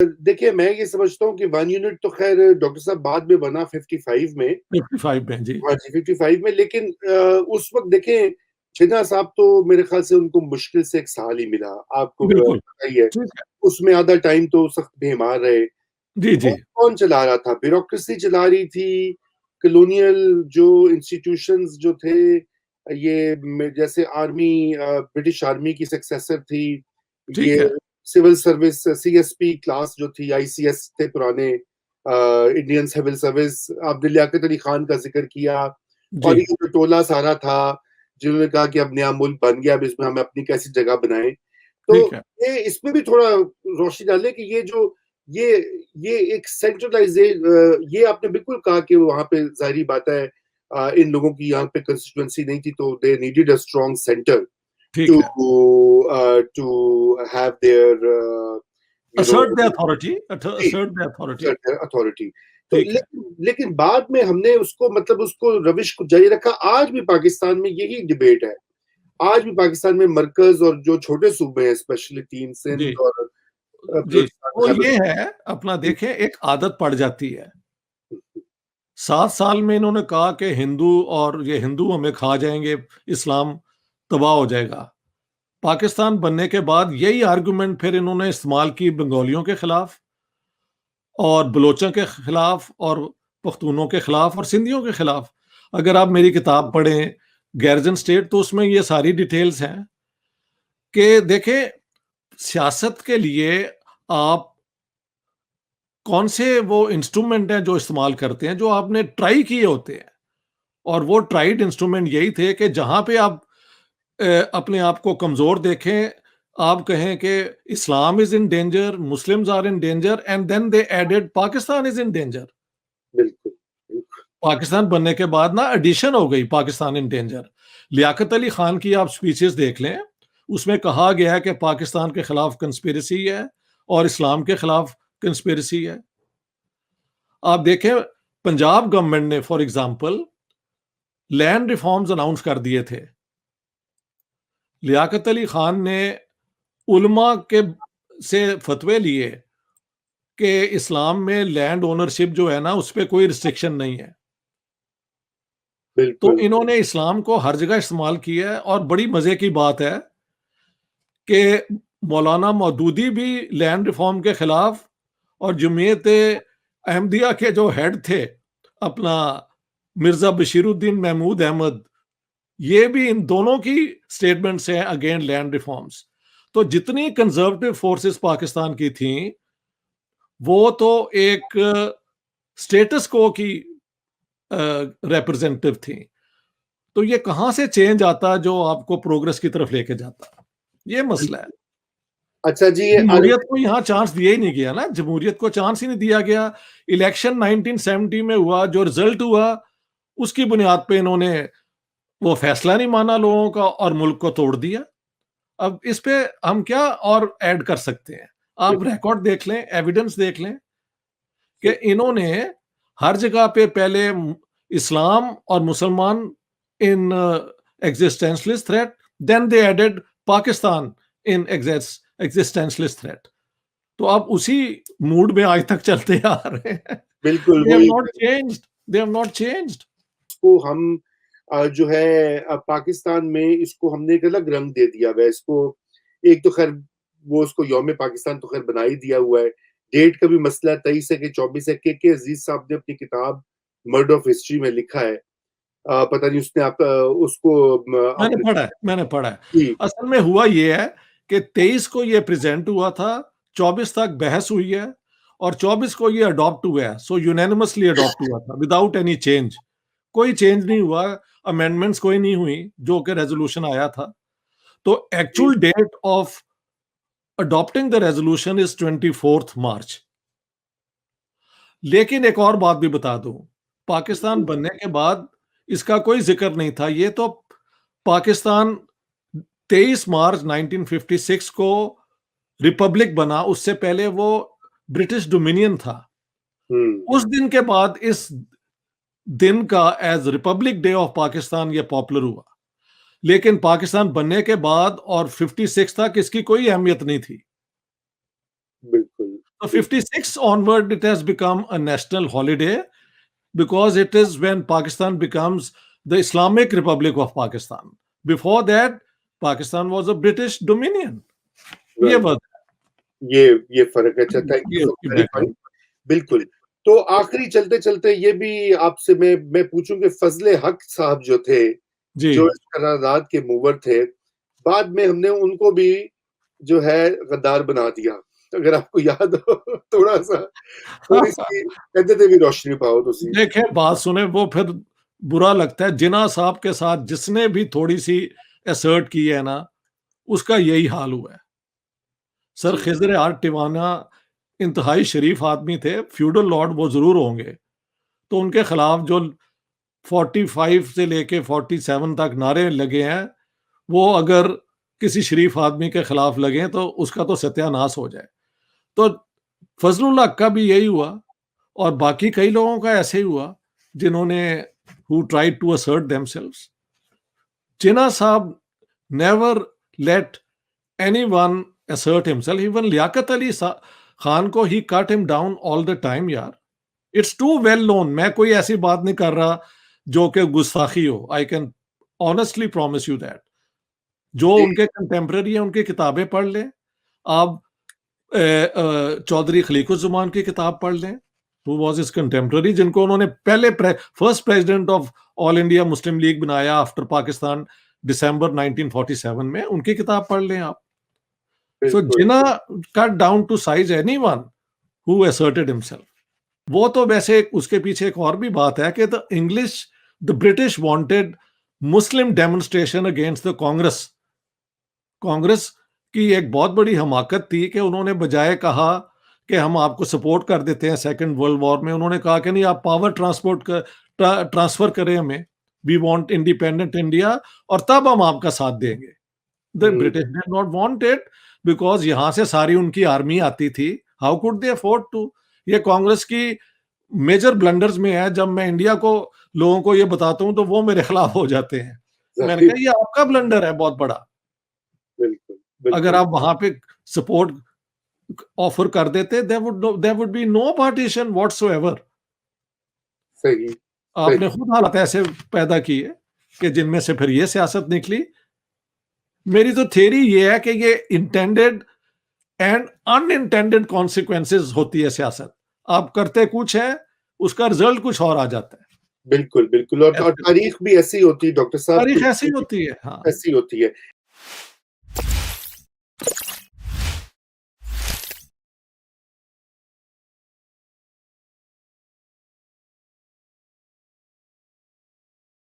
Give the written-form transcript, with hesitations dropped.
देखिए, मैं ये समझता हूँ कि 1 यूनिट तो ख़ैर डॉक्टर साहब बाद में बना 55 में। 55 में जी। हाँ जी, 55 में, लेकिन उस वक़्त देखें, जिन्ना साहब तो मेरे ख़्याल से उनको मुश्किल से 1 साल ही मिला। आपको बिल्कुल, पता ही है, ठीक है। उसमें आधा टाइम तो सख्त बेमार रहे। जी, जी। वो कौन चला रहा था? ब्यूरोक्रेसी चला रही थी, कॉलोनियल जो इंस्टीट्यूशंस जो थे, ये जैसे आर्मी, ब्रिटिश आर्मी की सक्सेसर थी, ठीक ये है। सिविल सर्विस सीएसपी क्लास जो थी, आईसीएस थे पुराने, इंडियन सिविल सर्विस। आपने लियाकत अली खान का ज़िक्र किया, जी, और ये जो टोला सारा था, जिन्होंने कहा कि अब नया मुल्क बन गया, अब इसमें हम अपनी कैसी जगह बनाएँ। तो ठीक है। ये इसमें भी थोड़ा रोशनी डालें कि ये ये एक ये आपने बिल्कुल कहा कि वहाँ पे ज़ाहिर बात है, इन लोगों की यहाँ पे कंस्टिट्यूएंसी नहीं थी, तो they needed a strong centre ठीक टू है। To have there you know assert the authority, assert the authority। Authority. तो ठीक है। लेकिन बाद में हमने उसको, मतलब उसको रविश को जारी रखा। आज भी पाकिस्तान में यही डिबेट है। आज भी पाकिस्तान में मरकज और जो छोटे सूबे हैं, स्पेशली 3 जी, सिंध और जी। बलूचिस्तान, वो खैबर। ये है, अपना देखें, एक आदत पड़ जाती है। 7 साल में इन्होंने कहा कि हिंदू और ये हिंदू हमें खा जाएँगे, इस्लाम तबाह हो जाएगा। पाकिस्तान बनने के बाद यही आर्गुमेंट फिर इन्होंने इस्तेमाल की बंगालियों के खिलाफ और बलोचों के खिलाफ और पख्तूनों के खिलाफ और सिंधियों के खिलाफ। अगर आप मेरी किताब पढ़ें, गैरजन स्टेट, तो उसमें ये सारी डिटेल्स हैं कि देखें, सियासत के लिए आप कौन से वो इंस्ट्रूमेंट हैं जो इस्तेमाल करते हैं, जो आपने ट्राई किए होते हैं। और वो ट्राइड इंस्ट्रूमेंट यही थे कि जहां पे आप अपने आप को कमजोर देखें, आप कहें कि Islam is in danger, Muslims are in danger, and then they added Pakistan is in danger. बिल्कुल, बिल्कुल। पाकिस्तान बनने के बाद ना एडिशन हो गई, पाकिस्तान इन डेंजर। लियाकत अली खान की आप स्पीचेस देख लें, उसमें कहा गया है कि पाकिस्तान के खिलाफ कंस्पिरेसी है और इस्लाम के खिलाफ कंस्पिरेसी है। आप देखें, पंजाब गवर्नमेंट ने for example land reforms announce कर दिए थे। लियाकत अली खान ने उलमा के से फतवे लिए कि इस्लाम में लैंड ओनरशिप जो है ना, उस पे कोई रिस्ट्रिक्शन नहीं है। तो बिल्कुल। इन्होंने इस्लाम को हर जगह इस्तेमाल किया है। और बड़ी मजे की बात है कि मौलाना मौदूदी भी लैंड रिफॉर्म के खिलाफ, और जमीयत अहमदिया के जो हेड थे, अपना मिर्जा बशीरुद्दीन महमूद अहमद, ये भी इन दोनों की स्टेटमेंट्स हैं अगेंस्ट लैंड रिफॉर्म्स। तो जितनी कंजर्वेटिव फोर्सेस पाकिस्तान की थी, वो तो एक स्टेटस को की रिप्रेजेंटेटिव थी। तो ये कहां से चेंज आता जो आपको प्रोग्रेस की तरफ लेके जाता? ये मसला है। अच्छा जी, ये जमहूरियत को यहाँ चांस दिया ही नहीं गया ना, जमहूरियत को चांस ही नहीं दिया गया। इलेक्शन 1970 में हुआ, जो रिजल्ट हुआ उसकी बुनियाद पे इन्होंने वो फैसला नहीं माना लोगों का और मुल्क को तोड़ दिया। अब इस पे हम क्या और ऐड कर सकते हैं? आप रिकॉर्ड देख लें, एविडेंस देख लें कि इन्होंने हर जगह पे पहले इस्लाम और मुसलमान an existentialist threat, then they added Pakistan an existentialist threat. तो आप उसी मूड में आज तक चलते आ रहे हैं। बिल्कुल दे हैव वही। Not changed, they have not changed. को हम जो है पाकिस्तान में इसको हमने एक अलग रंग दे दिया हुआ है इसको। एक तो खैर वो उसको यौम पाकिस्तान तो खैर बना ही दिया हुआ है। डेट का भी मसला है, 23 है कि 24 है। के अजीज साहब ने अपनी किताब मर्डर ऑफ हिस्ट्री में लिखा है। पता नहीं उसने आप उसको मैंने आपने। पढ़ा है, मैंने पढ़ा है। जी। असल में हुआ ये है कि 23 को ये प्रेजेंट हुआ था, 24 तक बहस हुई है और 24 को ये अडॉप्ट हुआ है। सो यूनानिमसली अडॉप्ट हुआ था विदाउट एनी चेंज। कोई चेंज नहीं हुआ, अमेंडमेंट्स कोई नहीं हुई, जो कि रेजोल्यूशन आया था। तो जी। Actual date of adopting the resolution is 24 March. लेकिन एक और बात भी बता दूं, पाकिस्तान बनने के बाद इसका कोई जिक्र नहीं था। ये तो पाकिस्तान 23 मार्च 1956 को रिपब्लिक बना, उससे पहले वो ब्रिटिश डोमिनियन था। हम्म। उस दिन के बाद इस दिन का as republic day of Pakistan ये पॉपुलर हुआ। लेकिन पाकिस्तान बनने के बाद और 56 तक इसकी कोई अहमियत नहीं थी। बिल्कुल। So 56 onward, it has become a national holiday because it is when Pakistan becomes the Islamic Republic of Pakistan. Before that, Pakistan was a British dominion. ये राइट, बात ये फ़र्क है। अच्छा, थैंक यू ये फॉर उसकी क्लैरिफाइंग। बैकग्राउंड। बिल्कुल। तो आखिरी चलते-चलते ये भी आपसे मैं पूछूँ कि फ़ज़ल हक साहब जो थे, जी। जो इस करारदाद के मूवर थे, बाद में हमने उनको भी जो है गद्दार बना दिया। अगर आपको याद हो थोड़ा-सा, थोड़ी-सी कहते थे भी रोशनी पाओ तुसी। देखें, बात सुने, वो फिर बुरा लगता है। जिन्ना साहब के साथ जिसने भी थोड़ी-सी असर्ट की है ना, उसका यही हाल हुआ है। सर जी, खिज़र यार टिवाना इंतहाई शरीफ आदमी थे, फ्यूडल लॉर्ड वो ज़रूर होंगे। तो उनके खिलाफ जो 45 से लेके 47 तक नारे लगे हैं, वो अगर किसी शरीफ आदमी के खिलाफ लगे तो उसका तो सत्यानाश हो जाए। तो फजलुल हक का भी यही हुआ और बाकी कई लोगों का ऐसे ही हुआ जिन्होंने who tried to assert themselves. Jinnah साहब never let anyone assert himself. Even Liaquat Ali Khan को ही cut him down all the time यार। It's too well known. मैं कोई ऐसी बात नहीं कर रहा जो कि गुस्ताखी हो। I can honestly promise you that. जो जी, उनके कंटेम्प्रेरी है उनकी किताबें पढ़ लें आप। चौधरी खलीकुज़्ज़मान की किताब पढ़ लें, हु वाज हिज कंटेम्प्रेरी, जिनको उन्होंने पहले first president of all India Muslim league बनाया आफ्टर पाकिस्तान दिसंबर 1947 में। उनकी किताब पढ़ लें आप। So बिल्कुल। Jinnah cut down to size anyone who asserted himself. वो तो वैसे उसके पीछे एक और भी बात है कि the British wanted Muslim demonstration against the Congress. Congress की एक बहुत बड़ी हमाकत थी कि उन्होंने बजाय कहा कि हम आपको सपोर्ट कर देते हैं सेकंड वर्ल्ड वॉर में, उन्होंने कहा कि नहीं, आप पावर ट्रांसफर करें हमें, वी वांट इंडिपेंडेंट इंडिया, और तब हम आपका साथ देंगे। द हुँ, British did not want it because यहां से सारी उनकी आर्मी आती थी। How could they afford to? ये कांग्रेस की मेजर ब्लंडर्स में है। जब मैं इंडिया को लोगों को ये बताता हूं तो वो मेरे खिलाफ हो जाते हैं। मैंने ज़ाहिर कहा ये आपका ब्लंडर है बहुत बड़ा। बिल्कुल, अगर बिल्कुल, आप वहां पे सपोर्ट ऑफर कर देते, there would be no partition whatsoever. सही, आपने सही। खुद हालात ऐसे पैदा किए कि जिनमें से फिर ये सियासत निकली। मेरी तो थ्योरी ये है कि ये इंटेंडेड एंड अनइंटेंडेड कॉन्सिक्वेंसेस होती है सियासत। आप करते कुछ है, उसका रिजल्ट कुछ और आ जाता है। बिल्कुल, बिल्कुल, और ऐसे तारीख भी ऐसी होती है डॉक्टर साहब, तारीख ऐसी कुछ होती है। हाँ। ऐसी होती है।